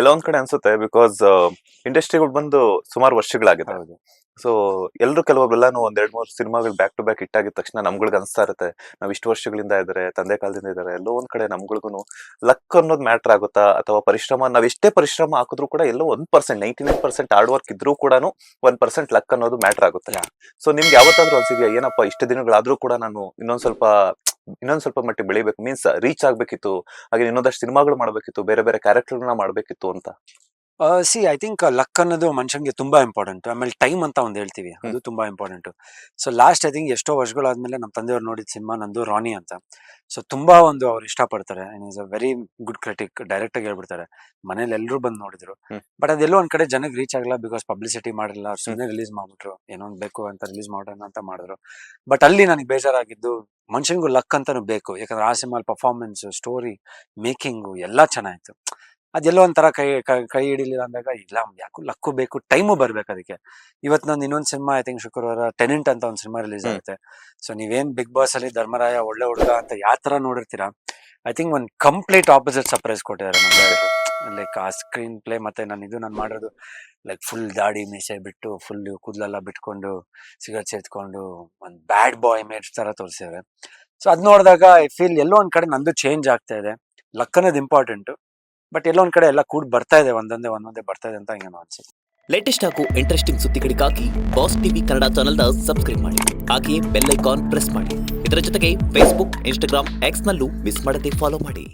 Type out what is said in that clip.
ಎಲ್ಲೋ ಒಂದ್ ಕಡೆ ಅನ್ಸುತ್ತೆ ಬಿಕಾಸ್ ಇಂಡಸ್ಟ್ರಿಗಳು ಬಂದು ಸುಮಾರು ವರ್ಷಗಳಾಗಿದೆ. ಹೌದು. ಸೊ ಎಲ್ರು ಕೆಲವೊಬ್ಬರೆಲ್ಲಾನು ಒಂದ್ 2-3 ಸಿನಿಮಾಗಳು ಬ್ಯಾಕ್ ಟು ಬ್ಯಾಕ್ ಹಿಟ್ ಆಗಿದ ತಕ್ಷಣ ನಮ್ಗಳಿಗೆ ಅನ್ಸ್ತಾ ಇರುತ್ತೆ ನಾವ್ ಇಷ್ಟು ವರ್ಷಗಳಿಂದ ಇದಾರೆ, ತಂದೆ ಕಾಲದಿಂದ ಇದಾರೆ. ಎಲ್ಲೋ ಒಂದ್ ಕಡೆ ನಮ್ಗಳಿಗೂ ಲಕ್ ಅನ್ನೋದು ಮ್ಯಾಟರ್ ಆಗುತ್ತಾ, ಅಥವಾ ಪರಿಶ್ರಮ ನಾವ್ ಎಷ್ಟೇ ಪರಿಶ್ರಮ ಹಾಕಿದ್ರು ಕೂಡ ಎಲ್ಲೋ 1%, 99% ಹಾರ್ಡ್ ವರ್ಕ್ ಇದ್ರೂ ಕೂಡ 1% ಲಕ್ ಅನ್ನೋದು ಮ್ಯಾಟರ್ ಆಗುತ್ತೆ. Yeah. ಸೊ ನಿಮ್ಗೆ ಯಾವತ್ತಾದ್ರೂ ಅನ್ಸಿದ್ಯಾ ಏನಪ್ಪಾ ಇಷ್ಟು ದಿನಗಳಾದ್ರೂ ಕೂಡ ನಾನು ಇನ್ನೊಂದ್ ಸ್ವಲ್ಪ ಮಟ್ಟಿಗೆ ಬೆಳಿಬೇಕು, ಮೀನ್ಸ್ ರೀಚ್ ಆಗ್ಬೇಕಿತ್ತು, ಹಾಗೆ ಇನ್ನೊಂದಷ್ಟು ಸಿನಿಮಾಗಳು ಮಾಡ್ಬೇಕಿತ್ತು, ಬೇರೆ ಬೇರೆ ಕ್ಯಾರೆಕ್ಟರ್ಗಳನ್ನ ಮಾಡ್ಬೇಕಿತ್ತು ಅಂತ? ಐ ಥಿಂಕ್ ಲಕ್ ಅನ್ನೋದು ಮನುಷ್ಯನ್ಗೆ ತುಂಬಾ ಇಂಪಾರ್ಟೆಂಟ್. ಆಮೇಲೆ ಟೈಮ್ ಅಂತ ಒಂದು ಹೇಳ್ತೀವಿ, ಅದು ತುಂಬಾ important. So last I think ಎಷ್ಟೋ ವರ್ಷಗಳಾದ್ಮೇಲೆ ನಮ್ಮ ತಂದೆಯವ್ರು ನೋಡಿದ ಸಿನಿಮಾ ನಂದು ರಾನಿ ಅಂತ. ಸೊ ತುಂಬಾ ಒಂದು ಅವ್ರು ಇಷ್ಟಪಡ್ತಾರೆ, is a very good critic, direct ಆಗಿ ಹೇಳ್ಬಿಡ್ತಾರೆ. ಮನೇಲಿ ಎಲ್ಲರೂ ಬಂದು ನೋಡಿದ್ರು. ಬಟ್ ಅದೆಲ್ಲೋ ಒಂದ್ ಕಡೆ ಜನಕ್ಕೆ ರೀಚ್ ಆಗಲ್ಲ, ಬಿಕಾಸ್ ಪಬ್ಲಿಸಿಟಿ ಮಾಡಿಲ್ಲ, ಅವ್ರು ಸುಮ್ಮನೆ ರಿಲೀಸ್ ಮಾಡ್ಬಿಟ್ರು, ಏನೋ ಒಂದ್ ಬೇಕು ಅಂತ ರಿಲೀಸ್ ಮಾಡೋಣ ಅಂತ ಮಾಡಿದ್ರು. ಬಟ್ ಅಲ್ಲಿ ನನಗೆ ಬೇಜಾರಾಗಿದ್ದು, ಮನುಷ್ಯನಿಗೂ ಲಕ್ ಅಂತಾನು ಬೇಕು. ಯಾಕಂದ್ರೆ ಆ ಸಿನಿಮಾ ಪರ್ಫಾರ್ಮೆನ್ಸ್, ಸ್ಟೋರಿ, ಮೇಕಿಂಗು ಎಲ್ಲಾ ಚೆನ್ನಾಗಿತ್ತು. ಅದೆಲ್ಲೋ ಒಂಥರ ಕೈ ಹಿಡಿಲಿಲ್ಲ ಅಂದಾಗ, ಇಲ್ಲ ಯಾಕೂ ಲಕ್ಕು ಬೇಕು, ಟೈಮು ಬರ್ಬೇಕು ಅದಕ್ಕೆ. ಇವತ್ತು ನಾನು ಇನ್ನೊಂದು ಸಿನಿಮಾ ಐ ಥಿಂಕ್ ಶುಕ್ರವಾರ ಟೆನೆಂಟ್ ಅಂತ ಒಂದು ಸಿನಿಮಾ ರಿಲೀಸ್ ಆಗುತ್ತೆ. ಸೊ ನೀವೇನ್ ಬಿಗ್ ಬಾಸ್ ಅಲ್ಲಿ ಧರ್ಮರಾಯ ಒಳ್ಳೆ ಹುಡುಗ ಅಂತ ಯಾವ ತರ ನೋಡಿರ್ತೀರಾ, ಐ ಥಿಂಕ್ ಒಂದು ಕಂಪ್ಲೀಟ್ ಆಪೋಸಿಟ್ ಸರ್ಪ್ರೈಸ್ ಕೊಟ್ಟಿದ್ದಾರೆ ನಮ್ಗೆ. ಲೈಕ್ ಆ ಸ್ಕ್ರೀನ್ ಪ್ಲೇ ಮತ್ತೆ ನಾನು ಮಾಡಿರೋದು ಲೈಕ್ ಫುಲ್ ದಾಡಿ ಮೀಸೆ ಬಿಟ್ಟು, ಫುಲ್ ಕೂದಲೆಲ್ಲ ಬಿಟ್ಕೊಂಡು, ಸಿಗರೇಟ್ ಸೇದ್ಕೊಂಡು ಒಂದು ಬ್ಯಾಡ್ ಬಾಯ್ ಇಮೇಜ್ ತರ ತೋರಿಸಿದ್ದಾರೆ. ಸೊ ಅದ್ ನೋಡಿದಾಗ ಐ ಫೀಲ್ ಎಲ್ಲೋ ಒಂದ್ ಕಡೆ ನಂದು ಚೇಂಜ್ ಆಗ್ತಾ ಇದೆ. ಲಕ್ ಅನ್ನೋದು ಇಂಪಾರ್ಟೆಂಟ್, ಬಟ್ ಎಲ್ಲೋ ಒಂದ್ ಕಡೆ ಎಲ್ಲ ಕೂಡ ಬರ್ತಾ ಇದೆ, ಒಂದೊಂದೇ ಬರ್ತಾ ಇದೆ ಅಂತ ಹಿಂಗೇನೋ ಅನ್ಸುತ್ತೆ. ಲೇಟೆಸ್ಟ್ ಹಾಗೂ ಇಂಟ್ರೆಸ್ಟಿಂಗ್ ಸುದ್ದಿಗಳಿಗಾಗಿ ಬಾಸ್ ಟಿವಿ ಕನ್ನಡ ಚಾನೆಲ್ನ ಸಬ್ಸ್ಕ್ರೈಬ್ ಮಾಡಿ. ಹಾಗೆಯೇ ಬೆಲ್ ಐಕಾನ್ ಪ್ರೆಸ್ ಮಾಡಿ. ಇದರ ಜೊತೆಗೆ ಫೇಸ್ಬುಕ್, ಇನ್ಸ್ಟಾಗ್ರಾಮ್, ಎಕ್ಸ್ ನಲ್ಲೂ ಮಿಸ್ ಮಾಡದೆ ಫಾಲೋ ಮಾಡಿ.